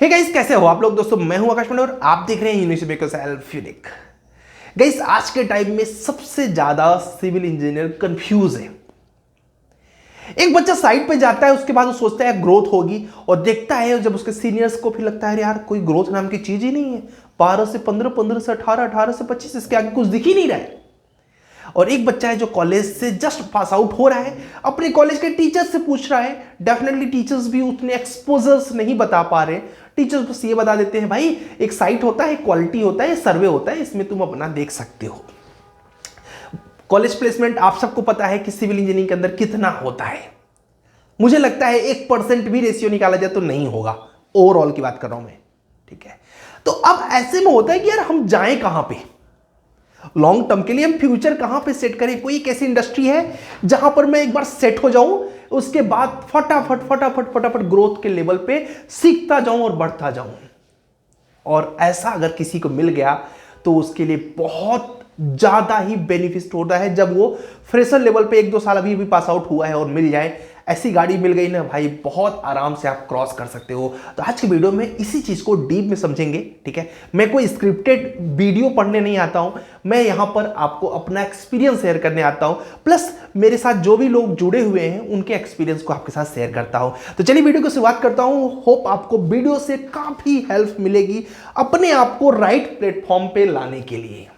Hey guys, कैसे हो आप लोग। दोस्तों मैं हूं आकाश पांडे और आप देख रहे हैं university maker self unique. Guys, आज के टाइम में सबसे ज्यादा सिविल इंजीनियर कंफ्यूज है। एक बच्चा साइट पे जाता है, उसके बाद वो सोचता है ग्रोथ होगी और देखता है जब उसके सीनियर्स को फिर लगता है यार कोई ग्रोथ नाम की चीज ही नहीं है। 12 से 15, 15 से 18, 18 से 25, इसके आगे कुछ दिख ही नहीं रहा है। और एक बच्चा है जो कॉलेज से जस्ट पास आउट हो रहा है, अपने कॉलेज के टीचर्स से पूछ रहा है। डेफिनेटली टीचर्स भी उतने एक्सपोजर्स नहीं बता पा रहे। टीचर्स बस ये बता देते हैं भाई एक साइट होता है, क्वालिटी होता है, सर्वे होता है, इसमें तुम अपना देख सकते हो। कॉलेज प्लेसमेंट आप सबको पता है कि सिविल इंजीनियरिंग के अंदर कितना होता है। मुझे लगता है 1% भी रेशियो निकाला जाए तो नहीं होगा। ओवरऑल की बात कर रहा हूं मैं, ठीक है। तो अब ऐसे में होता है कि यार हम जाएं कहां पे, लॉन्ग टर्म के लिए हम फ्यूचर कहां पे सेट करें। कोई एक ऐसी इंडस्ट्री है जहां पर मैं एक बार सेट हो जाऊं, उसके बाद फटाफट फटाफट फटाफट ग्रोथ के लेवल पे सीखता जाऊं और बढ़ता जाऊं। और ऐसा अगर किसी को मिल गया तो उसके लिए बहुत ज्यादा ही बेनिफिट होता है। जब वो फ्रेशर लेवल पे 1-2 साल अभी पास आउट हुआ है और मिल जाए, ऐसी गाड़ी मिल गई ना भाई, बहुत आराम से आप क्रॉस कर सकते हो। तो आज की वीडियो में इसी चीज को डीप में समझेंगे, ठीक है। मैं कोई स्क्रिप्टेड वीडियो पढ़ने नहीं आता हूं, मैं यहां पर आपको अपना एक्सपीरियंस शेयर करने आता हूं, प्लस मेरे साथ जो भी लोग जुड़े हुए हैं उनके एक्सपीरियंस को आपके साथ शेयर करता हूं। तो चलिए वीडियो की शुरुआत करता हूं। होप आपको वीडियो से काफी हेल्प मिलेगी अपने आप को राइट प्लेटफॉर्म पे लाने के लिए।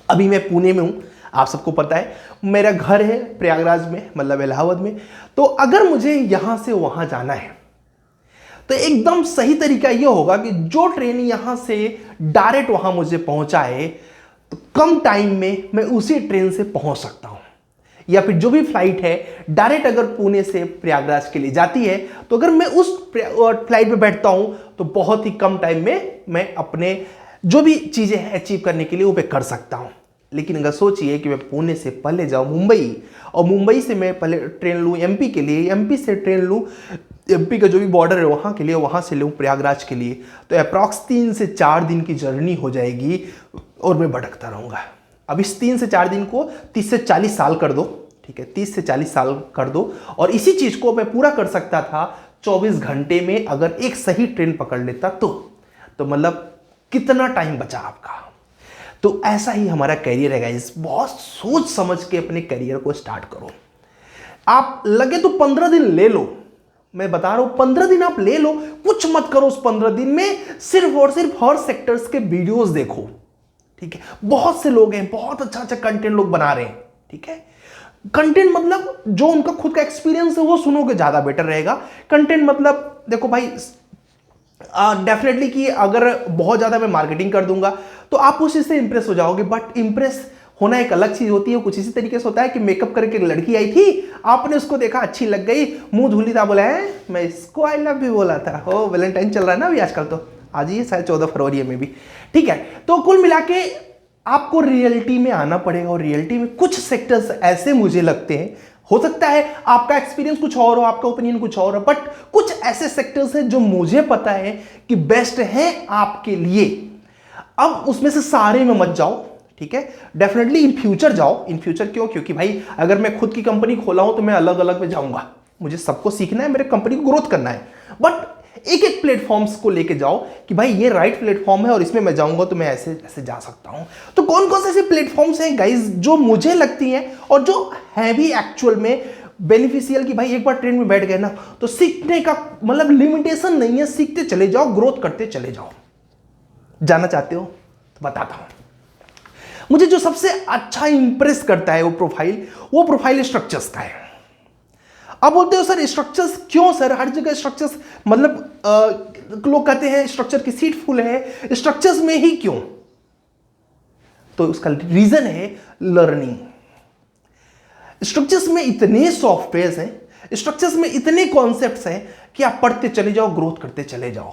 अभी मैं पुणे में हूं, आप सबको पता है। मेरा घर है प्रयागराज में, मतलब इलाहाबाद में। तो अगर मुझे यहां से वहां जाना है तो एकदम सही तरीका यह होगा कि जो ट्रेन यहां से डायरेक्ट वहां मुझे पहुंचाए तो कम टाइम में मैं उसी ट्रेन से पहुंच सकता हूं। या फिर जो भी फ्लाइट है डायरेक्ट अगर पुणे से प्रयागराज के लिए जाती है तो अगर मैं उस फ्लाइट में बैठता हूं तो बहुत ही कम टाइम में मैं अपने जो भी चीजें हैं अचीव करने के लिए वो कर सकता हूं। लेकिन अगर सोचिए कि मैं पुणे से पहले जाऊं मुंबई, और मुंबई से मैं पहले ट्रेन लूं एमपी के लिए, एमपी से ट्रेन लूं एमपी का जो भी बॉर्डर है वहां के लिए, वहां से लूं प्रयागराज के लिए, तो अप्रॉक्स 3 से 4 दिन की जर्नी हो जाएगी और मैं भटकता रहूंगा। अब इस 3 से 4 दिन को 30 से 40 साल कर दो, ठीक है, 30 से 40 साल कर दो। और इसी चीज को मैं पूरा कर सकता था 24 घंटे में अगर एक सही ट्रेन पकड़ लेता तो मतलब कितना टाइम बचा आपका। तो ऐसा ही हमारा करियर है गाइस। बहुत सोच समझ के अपने करियर को स्टार्ट करो। आप लगे तो 15 दिन ले लो, मैं बता रहा हूं 15 दिन आप ले लो, कुछ मत करो। उस 15 दिन में सिर्फ और सिर्फ हर सेक्टर्स के वीडियोस देखो, ठीक है। बहुत से लोग हैं, बहुत अच्छा अच्छा कंटेंट लोग बना रहे हैं, ठीक है। कंटेंट मतलब जो उनका खुद का एक्सपीरियंस है वो सुनोगे ज्यादा बेटर रहेगा। कंटेंट मतलब देखो भाई, डेफिनेटली कि अगर बहुत ज्यादा मैं मार्केटिंग कर दूंगा तो आप उस चीज से इंप्रेस हो जाओगे, बट इंप्रेस होना एक अलग चीज होती है। कुछ इसी तरीके से होता है कि मेकअप करके एक लड़की आई थी, आपने उसको देखा, अच्छी लग गई, मुंह धुली था, बोला है मैं इसको आई लव भी बोला था। हो वैलेंटाइन चल रहा है ना अभी आजकल, तो आज ही शायद 14 फरवरी में भी, ठीक है। तो कुल मिला के आपको रियलिटी में आना पड़ेगा। और रियलिटी में कुछ सेक्टर्स ऐसे मुझे लगते हैं, हो सकता है आपका एक्सपीरियंस कुछ और हो, आपका ओपिनियन कुछ और हो, बट कुछ ऐसे सेक्टर्स हैं जो मुझे पता है कि बेस्ट हैं आपके लिए। अब उसमें से सारे में मत जाओ, ठीक है। डेफिनेटली इन फ्यूचर जाओ। इन फ्यूचर क्यों? क्योंकि भाई अगर मैं खुद की कंपनी खोला हूं तो मैं अलग अलग में जाऊंगा, मुझे सबको सीखना है, मेरे कंपनी को ग्रोथ करना है। बट एक एक प्लेटफॉर्म्स को लेके जाओ कि भाई ये राइट प्लेटफॉर्म है और इसमें मैं जाऊंगा तो मैं ऐसे ऐसे जा सकता हूं। तो कौन कौन से ऐसे प्लेटफॉर्म्स हैं गाइस जो मुझे लगती हैं और जो है भी एक्चुअल में बेनिफिशियल, कि भाई एक बार ट्रेन में बैठ गए ना तो सीखने का मतलब लिमिटेशन नहीं है, सीखते चले जाओ, ग्रोथ करते चले जाओ। जानना चाहते हो तो बताता हूं। मुझे जो सबसे अच्छा इंप्रेस करता है वो प्रोफाइल स्ट्रक्चर्स का है। अब बोलते हो सर स्ट्रक्चर्स क्यों सर, हर जगह स्ट्रक्चर्स, मतलब लोग कहते हैं स्ट्रक्चर की सीट फुल है, स्ट्रक्चर्स में ही क्यों? तो उसका रीजन है लर्निंग। स्ट्रक्चर्स में इतने सॉफ्टवेयर्स हैं, स्ट्रक्चर्स में इतने कॉन्सेप्ट्स हैं कि आप पढ़ते चले जाओ, ग्रोथ करते चले जाओ।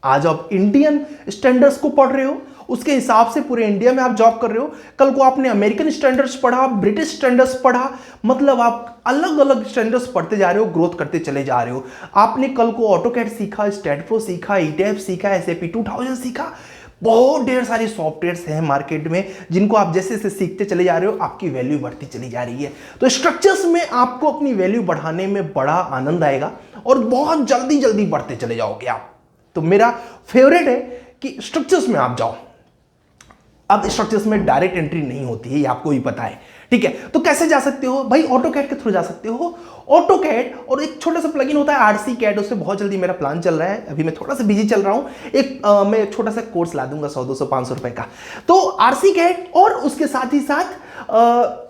आज आप इंडियन स्टैंडर्ड्स को पढ़ रहे हो, उसके हिसाब से पूरे इंडिया में आप जॉब कर रहे हो। कल को आपने अमेरिकन स्टैंडर्ड्स पढ़ा, ब्रिटिश स्टैंडर्ड्स पढ़ा, मतलब आप अलग अलग स्टैंडर्ड्स पढ़ते जा रहे हो, ग्रोथ करते चले जा रहे हो। आपने कल को ऑटोकैड सीखा, स्टैटप्रो सीखा, ईटैप सीखा, एसएपी 2000 सीखा। बहुत ढेर सारी सॉफ्टवेयर्स हैं मार्केट में जिनको आप जैसे जैसे सीखते चले जा रहे हो आपकी वैल्यू बढ़ती चली जा रही है। तो स्ट्रक्चर्स में आपको अपनी वैल्यू बढ़ाने में बड़ा आनंद आएगा और बहुत जल्दी जल्दी बढ़ते चले जाओगे आप। तो मेरा फेवरेट है कि स्ट्रक्चर्स में आप जाओ। अब स्ट्रक्चर्स में डायरेक्ट एंट्री नहीं होती है, ये आपको भी पता है, ठीक है। तो कैसे जा सकते हो भाई? ऑटोकैड के थ्रू जा सकते हो। ऑटोकैड और एक छोटा सा प्लगइन होता है आरसी कैड, उससे बहुत जल्दी मेरा प्लान चल रहा है, अभी मैं थोड़ा सा बिजी चल रहा हूं। मैं एक छोटा सा कोर्स ला दूंगा 100-200 500 रुपए का। तो आरसी कैड और उसके साथ ही साथ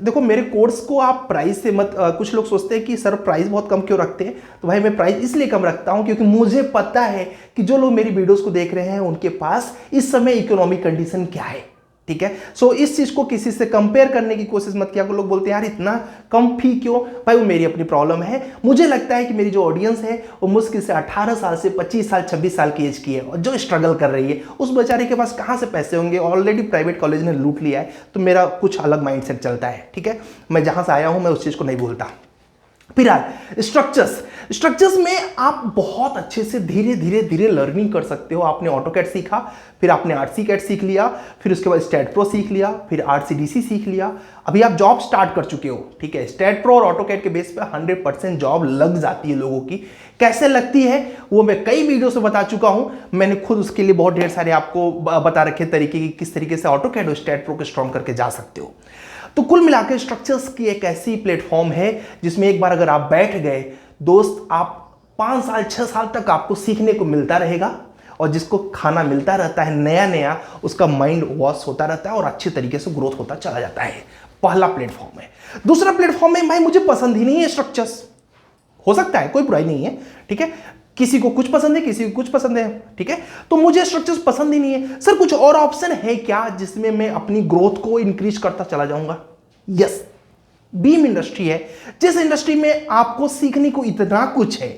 देखो मेरे कोर्स को आप प्राइस से मत कुछ लोग सोचते हैं कि सर प्राइस बहुत कम क्यों रखते हैं। तो भाई मैं प्राइस इसलिए कम रखता हूं क्योंकि मुझे पता है कि जो लोग मेरी वीडियोस को देख रहे हैं उनके पास इस समय इकोनॉमिक कंडीशन क्या है, ठीक है। सो इस चीज को किसी से कंपेयर करने की कोशिश मत किया। लोग बोलते हैं यार इतना कम फी क्यों? भाई वो मेरी अपनी प्रॉब्लम है। मुझे लगता है कि मेरी जो ऑडियंस है वो मुश्किल से 18 साल से 25 साल 26 साल की एज की है, और जो स्ट्रगल कर रही है उस बेचारे के पास कहां से पैसे होंगे? ऑलरेडी प्राइवेट कॉलेज ने लूट लिया है। तो मेरा कुछ अलग माइंडसेट चलता है, ठीक है। मैं जहां से आया हूं मैं उस चीज को नहीं बोलता। फिलहाल स्ट्रक्चर्स में आप बहुत अच्छे से धीरे धीरे धीरे लर्निंग कर सकते हो। आपने ऑटोकैड सीखा, फिर आपने आरसी कैड सीख लिया, फिर उसके बाद स्टैट प्रो सीख लिया, फिर आरसीडीसी सीख लिया, अभी आप जॉब स्टार्ट कर चुके हो, ठीक है। स्टैट प्रो और ऑटोकैड के बेस पे 100% जॉब लग जाती है लोगों की। कैसे लगती है वो मैं कई वीडियो से बता चुका हूं। मैंने खुद उसके लिए बहुत ढेर सारे आपको बता रखे तरीके की किस तरीके से ऑटोकैड और स्टैट प्रो को स्ट्रॉन्ग करके जा सकते हो। तो कुल मिलाकर स्ट्रक्चर्स की एक ऐसी प्लेटफॉर्म है जिसमें एक बार अगर आप बैठ गए दोस्त, आप 5 साल 6 साल तक आपको सीखने को मिलता रहेगा, और जिसको खाना मिलता रहता है नया नया, उसका माइंड वॉश होता रहता है और अच्छे तरीके से ग्रोथ होता चला जाता है। पहला प्लेटफॉर्म है। दूसरा प्लेटफॉर्म है भाई मुझे पसंद ही नहीं है स्ट्रक्चर्स। हो सकता है, कोई बुराई नहीं है, ठीक है। किसी को कुछ पसंद है, किसी को कुछ पसंद है, ठीक है। तो मुझे स्ट्रक्चर्स पसंद ही नहीं है। सर कुछ और ऑप्शन है क्या जिसमें मैं अपनी ग्रोथ को इंक्रीज करता चला जाऊंगा? यस, बीम इंडस्ट्री है, जिस इंडस्ट्री में आपको सीखने को इतना कुछ है,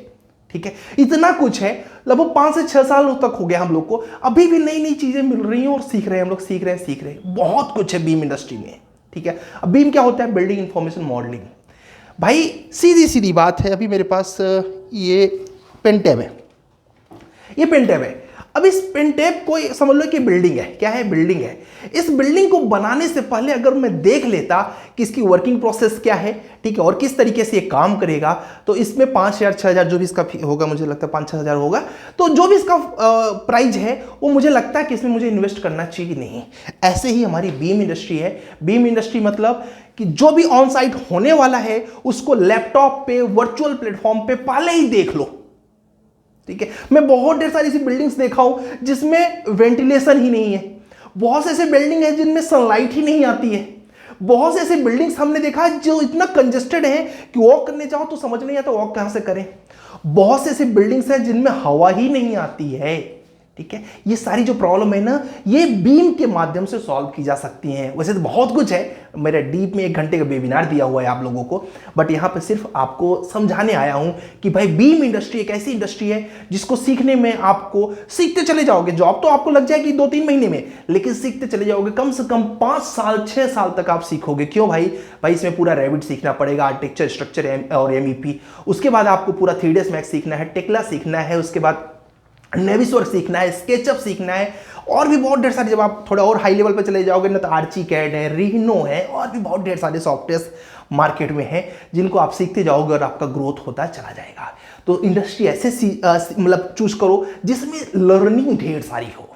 ठीक है, इतना कुछ है। लगभग 5 से 6 साल तक हो गया हम लोग को, अभी भी नई नई चीजें मिल रही हैं और सीख रहे हैं हम लोग, सीख रहे हैं। बहुत कुछ है बीम इंडस्ट्री में, ठीक है। अब बीम क्या होता है? Building information modelling. भाई सीधी सीधी बात है, अभी मेरे पास ये पेन टैब है, ये पेन टैब है। अब इस पेन टैब को समझ लो कि बिल्डिंग है। क्या है? बिल्डिंग है। इस बिल्डिंग को बनाने से पहले अगर मैं देख लेता कि इसकी वर्किंग प्रोसेस क्या है, ठीक है, और किस तरीके से ये काम करेगा, तो इसमें 5,000 6,000 जो भी इसका होगा, मुझे लगता है 5-6 हज़ार होगा, तो जो भी इसका प्राइस है वो मुझे लगता है कि इसमें मुझे इन्वेस्ट करना चाहिए नहीं। ऐसे ही हमारी बीम इंडस्ट्री है। बीम इंडस्ट्री मतलब कि जो भी ऑन साइट होने वाला है उसको लैपटॉप पे, वर्चुअल प्लेटफॉर्म पे पहले ही देख लो, ठीक है। मैं बहुत ढेर सारी ऐसी बिल्डिंग्स देखा हूं जिसमें वेंटिलेशन ही नहीं है। बहुत से ऐसे बिल्डिंग है जिनमें सनलाइट ही नहीं आती है। बहुत से ऐसे बिल्डिंग्स हमने देखा जो इतना कंजेस्टेड है कि वॉक करने जाओ तो समझ नहीं आता वॉक कहां से करें। बहुत से ऐसे बिल्डिंग्स हैं जिनमें हवा ही नहीं आती है, ठीक है। ये सारी जो प्रॉब्लम है ना, ये बीम के माध्यम से सॉल्व की जा सकती हैं। वैसे तो बहुत कुछ है, मेरे डीप में 1 घंटे का वेबिनार दिया हुआ है आप लोगों को, बट यहां पे सिर्फ आपको समझाने आया हूं कि भाई बीम इंडस्ट्री एक ऐसी इंडस्ट्री है जिसको सीखने में आपको सीखते चले जाओगे। जॉब तो आपको लग जाएगी 2-3 महीने में, लेकिन सीखते चले जाओगे, कम से कम 5 साल 6 साल तक आप सीखोगे। क्यों भाई? इसमें पूरा रेविट सीखना पड़ेगा, आर्किटेक्चर, स्ट्रक्चर और MEP। उसके बाद आपको पूरा 3ds मैक्स सीखना है, टेक्ला सीखना है, उसके बाद नेविसवर्क सीखना है, स्केचअप सीखना है, और भी बहुत ढेर सारे। जब आप थोड़ा और हाई लेवल पर चले जाओगे ना, तो आर्चिकैड है, रीनो है, और भी बहुत ढेर सारे सॉफ्टवेयर मार्केट में है जिनको आप सीखते जाओगे और आपका ग्रोथ होता चला जाएगा। तो इंडस्ट्री ऐसे मतलब चूज करो जिसमें लर्निंग ढेर सारी हो।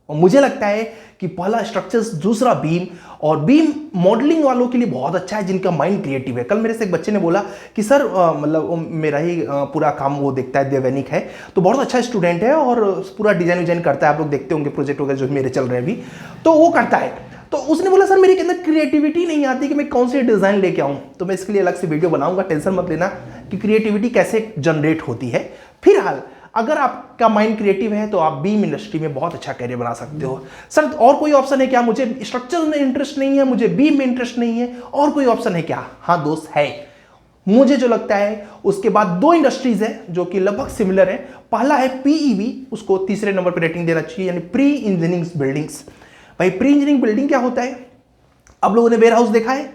और मुझे लगता है कि पहला स्ट्रक्चर्स, दूसरा बीम, और बीम मॉडलिंग वालों के लिए बहुत अच्छा है जिनका माइंड क्रिएटिव है। कल मेरे से एक बच्चे ने बोला कि सर मतलब मेरा ही पूरा काम वो देखता है, देवैनिक है, तो बहुत अच्छा स्टूडेंट है और पूरा डिजाइन करता है। आप लोग देखते होंगे प्रोजेक्ट वगैरह जो मेरे चल रहे हैं अभी, तो वो करता है। तो उसने बोला सर मेरे के अंदर क्रिएटिविटी नहीं आती कि मैं कौन से डिजाइन लेके आऊँ। तो मैं इसके लिए अलग से वीडियो बनाऊंगा, टेंशन मत लेना कि क्रिएटिविटी कैसे जनरेट होती है। फिलहाल अगर आपका माइंड क्रिएटिव है तो आप बीम इंडस्ट्री में बहुत अच्छा करियर बना सकते हो। सर और कोई ऑप्शन है क्या? मुझे स्ट्रक्चर में इंटरेस्ट नहीं है, मुझे बीम में इंटरेस्ट नहीं है, और कोई ऑप्शन है क्या? हाँ दोस्त है। मुझे जो लगता है उसके बाद 2 इंडस्ट्रीज है जो कि लगभग सिमिलर है। पहला है PEB, उसको तीसरे नंबर पर रेटिंग देना चाहिए, यानी प्री इंजीनियरिंग बिल्डिंग्स। भाई प्री इंजीनियरिंग बिल्डिंग क्या होता है? आप लोगों ने वेयर हाउस देखा है,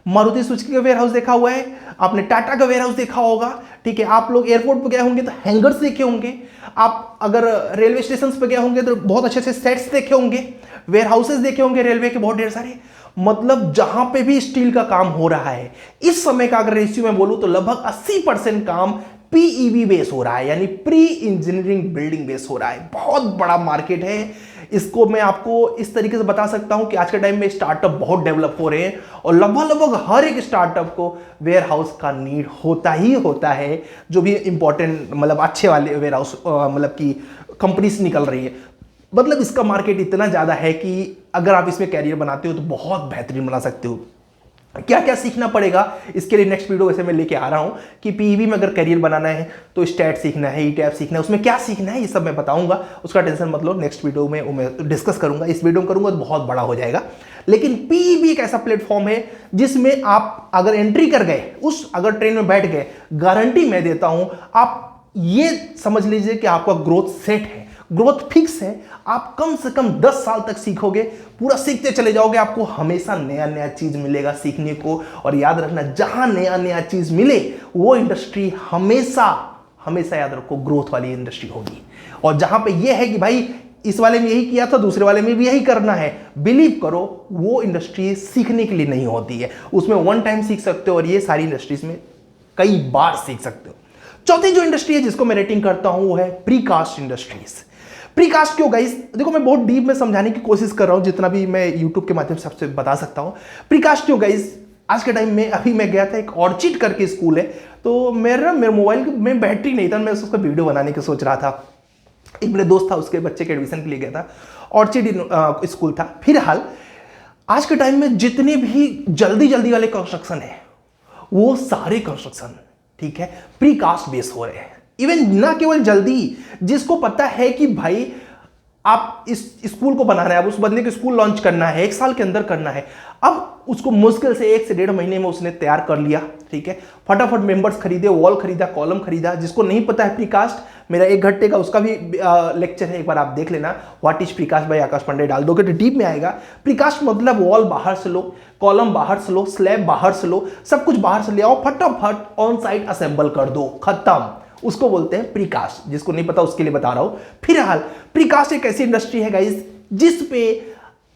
मारुति सुजुकी का वेयर हाउस देखा हुआ है, आपने टाटा का वेयर हाउस देखा होगा, ठीक है। आप लोग एयरपोर्ट पर गए होंगे तो हैंगर्स देखे होंगे, आप अगर रेलवे स्टेशन पे गए होंगे तो बहुत अच्छे से सेट्स देखे होंगे, वेयर हाउसेस देखे होंगे रेलवे के बहुत ढेर सारे। मतलब जहां पे भी स्टील का काम हो रहा है, इस समय का अगर रेशियो में बोलूं तो लगभग 80% काम पीईबी बेस हो रहा है, यानी प्री इंजीनियरिंग बिल्डिंग बेस हो रहा है। बहुत बड़ा मार्केट है। इसको मैं आपको इस तरीके से बता सकता हूं कि आज के टाइम में स्टार्टअप बहुत डेवलप हो रहे हैं और लगभग हर एक स्टार्टअप को वेयर हाउस का नीड होता ही होता है। जो भी इंपॉर्टेंट मतलब अच्छे वाले वेयर हाउस मतलब की कंपनीज निकल रही है, मतलब इसका मार्केट इतना ज़्यादा है कि अगर आप इसमें कैरियर बनाते हो तो बहुत बेहतरीन बना सकते हो। क्या क्या सीखना पड़ेगा इसके लिए नेक्स्ट वीडियो वैसे मैं लेके आ रहा हूं कि पीईबी में अगर करियर बनाना है तो स्टैट सीखना है, ईटैप सीखना है, उसमें क्या सीखना है ये सब मैं बताऊंगा। उसका टेंशन मत लो, नेक्स्ट वीडियो में मैं डिस्कस करूंगा। इस वीडियो में करूंगा तो बहुत बड़ा हो जाएगा। लेकिन पीईबी एक ऐसा प्लेटफॉर्म है जिसमें आप अगर एंट्री कर गए, उस अगर ट्रेन में बैठ गए, गारंटी मैं देता हूं, आप ये समझ लीजिए कि आपका ग्रोथ सेट है, ग्रोथ फिक्स है। आप कम से कम 10 साल तक सीखोगे, पूरा सीखते चले जाओगे, आपको हमेशा नया नया चीज मिलेगा सीखने को। और याद रखना, जहां नया नया चीज मिले वो इंडस्ट्री हमेशा हमेशा याद रखो ग्रोथ वाली इंडस्ट्री होगी। और जहां पे ये है कि भाई इस वाले में यही किया था, दूसरे वाले में भी यही करना है, बिलीव करो वो इंडस्ट्री सीखने के लिए नहीं होती है। उसमें वन टाइम सीख सकते हो और ये सारी इंडस्ट्रीज में कई बार सीख सकते हो। चौथी जो इंडस्ट्री है जिसको मैं रेटिंग करता हूं वो है प्रीकास्ट इंडस्ट्रीज। प्रीकास्ट क्यों गाइस? देखो मैं बहुत डीप में समझाने की कोशिश कर रहा हूं जितना भी मैं यूट्यूब के माध्यम से आपसे बता सकता हूं। प्रीकास्ट क्यों गाइस? आज के टाइम में अभी मैं गया था, एक ऑर्चिड करके स्कूल है, तो मेरे मोबाइल में बैटरी नहीं था, मैं उसका वीडियो बनाने की सोच रहा था। एक मेरे दोस्त था, उसके बच्चे के एडमिशन के लिए गया था, ऑर्चिड स्कूल था। फिलहाल आज के टाइम में जितने भी जल्दी वाले कंस्ट्रक्शन है वो सारे कंस्ट्रक्शन ठीक है प्रीकास्ट बेस हो रहे हैं। इवन ना केवल जल्दी, जिसको पता है कि भाई आप इस स्कूल को बनाना है, अब उस बंदे को स्कूल लॉन्च करना है, 1 साल के अंदर करना है, अब उसको मुश्किल से 1 से 1.5 महीने में उसने तैयार कर लिया। ठीक है, फटाफट मेंबर्स खरीदे, वॉल खरीदा, कॉलम खरीदा। जिसको नहीं पता है प्रीकास्ट, मेरा 1 घंटे का उसका भी लेक्चर है, एक बार आप देख लेना, व्हाट इज प्रीकास्ट बाय आकाश पांडे, डाल दोगे तो डीप में आएगा। प्रीकास्ट मतलब वॉल बाहर से लो, कॉलम बाहर से लो, स्लैब बाहर से लो, सब कुछ बाहर से ले आओ, फटाफट ऑन साइट असेंबल कर दो, खत्म। उसको बोलते हैं प्रीकास्ट। जिसको नहीं पता उसके लिए बता रहा हूं। फिलहाल प्रीकास्ट एक ऐसी इंडस्ट्री है गाइस जिस पे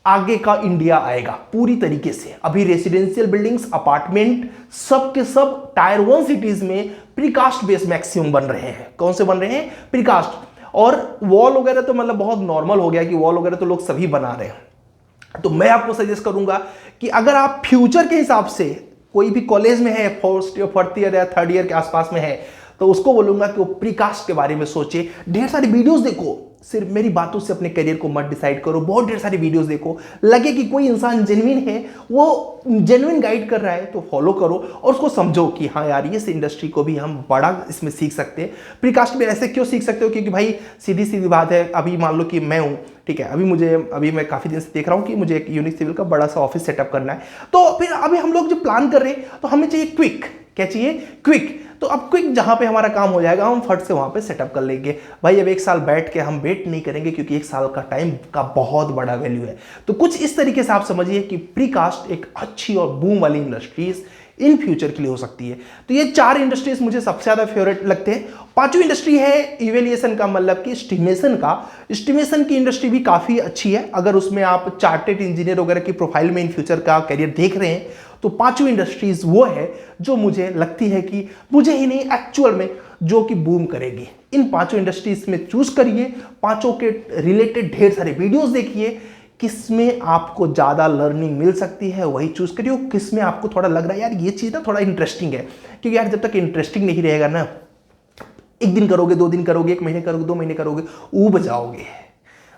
आगे का इंडिया आएगा पूरी तरीके से। अभी रेसिडेंशियल बिल्डिंग्स, अपार्टमेंट, सब के सब टायर 1 सिटीज में प्रीकास्ट बेस मैक्सिमम बन रहे हैं। कौन से बन रहे हैं? प्रीकास्ट। और वॉल वगैरह तो मतलब बहुत नॉर्मल हो गया कि वॉल वगैरह तो लोग सभी बना रहे हैं। तो मैं आपको सजेस्ट करूंगा कि अगर आप फ्यूचर के हिसाब से कोई भी कॉलेज में है, 4th ईयर या 3rd ईयर के आसपास में है, तो उसको बोलूंगा कि वो प्रीकास्ट के बारे में सोचे। ढेर सारी वीडियोस देखो, सिर्फ मेरी बातों से अपने करियर को मत डिसाइड करो, बहुत ढेर सारी वीडियोस देखो। लगे कि कोई इंसान जेन्युइन है, वो जेन्युइन गाइड कर रहा है तो फॉलो करो और उसको समझो कि हाँ यार ये इंडस्ट्री को भी हम बड़ा इसमें सीख सकते हैं। प्रीकास्ट में ऐसे क्यों सीख सकते हो? क्योंकि भाई सीधी सीधी बात है, अभी मान लो कि मैं हूँ, ठीक है, अभी मैं काफी दिन से देख रहा हूँ कि मुझे एक यूनिक सिविल का बड़ा सा ऑफिस सेटअप करना है। तो फिर अभी हम लोग जो प्लान कर रहे हैं तो हमें चाहिए क्विक। क्या चाहिए? क्विक। तो अब क्विक जहां पे हमारा काम हो जाएगा हम फट से वहां पे सेटअप कर लेंगे। भाई अब 1 साल बैठ के हम वेट नहीं करेंगे क्योंकि 1 साल का टाइम का बहुत बड़ा वैल्यू है। तो कुछ इस तरीके से आप समझिए कि प्रीकास्ट एक अच्छी और बूम वाली इंडस्ट्रीज इन फ्यूचर के लिए हो सकती है। तो ये 4 इंडस्ट्रीज मुझे सबसे ज्यादा फेवरेट लगते हैं। 5वीं इंडस्ट्री है इवेल्युएशन का, मतलब कि एस्टिमेशन का। एस्टिमेशन की इंडस्ट्री भी काफी अच्छी है। अगर उसमें आप चार्टेड इंजीनियर वगैरह की प्रोफाइल में इन फ्यूचर का करियर देख रहे हैं तो 5वीं इंडस्ट्रीज वो है जो मुझे लगती है कि मुझे ही नहीं एक्चुअल में जो कि बूम करेगी। इन 5 इंडस्ट्रीज में चूज करिए, 5 के रिलेटेड ढेर सारे वीडियोस देखिए, किसमें आपको ज्यादा लर्निंग मिल सकती है वही चूज करिए। किसमें आपको थोड़ा लग रहा है यार ये चीज ना थोड़ा इंटरेस्टिंग है, क्योंकि यार जब तक इंटरेस्टिंग नहीं रहेगा ना, 1 दिन करोगे, 2 दिन करोगे, 1 महीने करोगे, 2 महीने करोगे, ऊब जाओगे।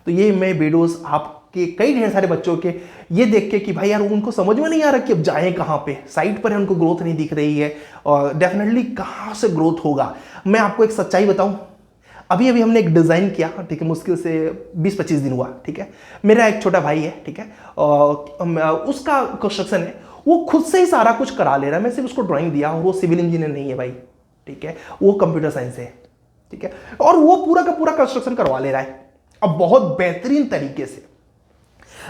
तो ये मैं वीडियोस आपके कई ढेर सारे बच्चों के ये देख के कि भाई यार उनको समझ में नहीं आ रहा कि अब जाएं कहाँ पे, साइट पर है, उनको ग्रोथ नहीं दिख रही है और डेफिनेटली कहाँ से ग्रोथ होगा। मैं आपको एक सच्चाई बताऊं, अभी हमने एक डिज़ाइन किया, ठीक है, मुश्किल से 20-25 दिन हुआ, ठीक है। मेरा एक छोटा भाई है, ठीक है, उसका कंस्ट्रक्शन है, वो खुद से ही सारा कुछ करा ले रहा है। मैं सिर्फ उसको ड्राइंग दिया और वो सिविल इंजीनियर नहीं है भाई, ठीक है, वो कंप्यूटर साइंस है, ठीक है, और वो पूरा का पूरा कंस्ट्रक्शन करवा ले रहा है अब बहुत बेहतरीन तरीके से।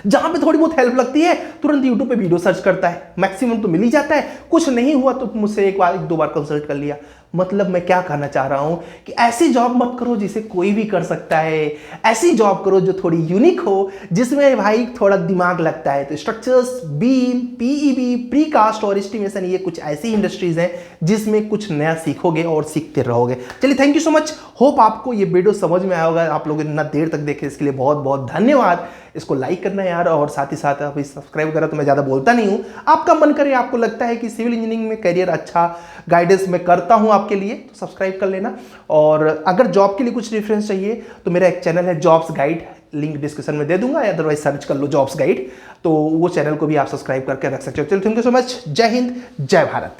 जहां पे थोड़ी बहुत हेल्प लगती है तुरंत यूट्यूब पे वीडियो सर्च करता है, मैक्सिमम तो मिल ही जाता है। कुछ नहीं हुआ तो मुझसे 1 बार 2 बार कंसल्ट कर लिया, मतलब मैं क्या कहना चाह रहा हूं कि ऐसी जॉब मत करो जिसे कोई भी कर सकता है, ऐसी जॉब करो जो थोड़ी यूनिक हो, जिसमें भाई थोड़ा दिमाग लगता है। तो स्ट्रक्चर्स, बीम, पीईबी, प्रीकास्ट और एस्टिमेशन, ये कुछ ऐसी इंडस्ट्रीज हैं जिसमें कुछ नया सीखोगे और सीखते रहोगे। चलिए, thank you so much. Hope आपको ये वीडियो समझ में आया होगा। आप लोग इतना देर तक देखे इसके लिए बहुत बहुत धन्यवाद। इसको लाइक करना यार, और साथ ही साथ अभी सब्सक्राइब करा। तो मैं ज़्यादा बोलता नहीं हूँ, आपका मन करे, आपको लगता है कि सिविल इंजीनियरिंग में करियर अच्छा गाइडेंस मैं करता हूँ आपके लिए, तो सब्सक्राइब कर लेना। और अगर जॉब के लिए कुछ रेफरेंस चाहिए तो मेरा एक चैनल है जॉब्स गाइड, लिंक डिस्क्रिप्शन में दे दूंगा, या अदरवाइज सर्च कर लो जॉब्स गाइड, तो वो चैनल को भी आप सब्सक्राइब करके रख सकते हो। चलो, थैंक यू सो मच। जय हिंद, जय भारत।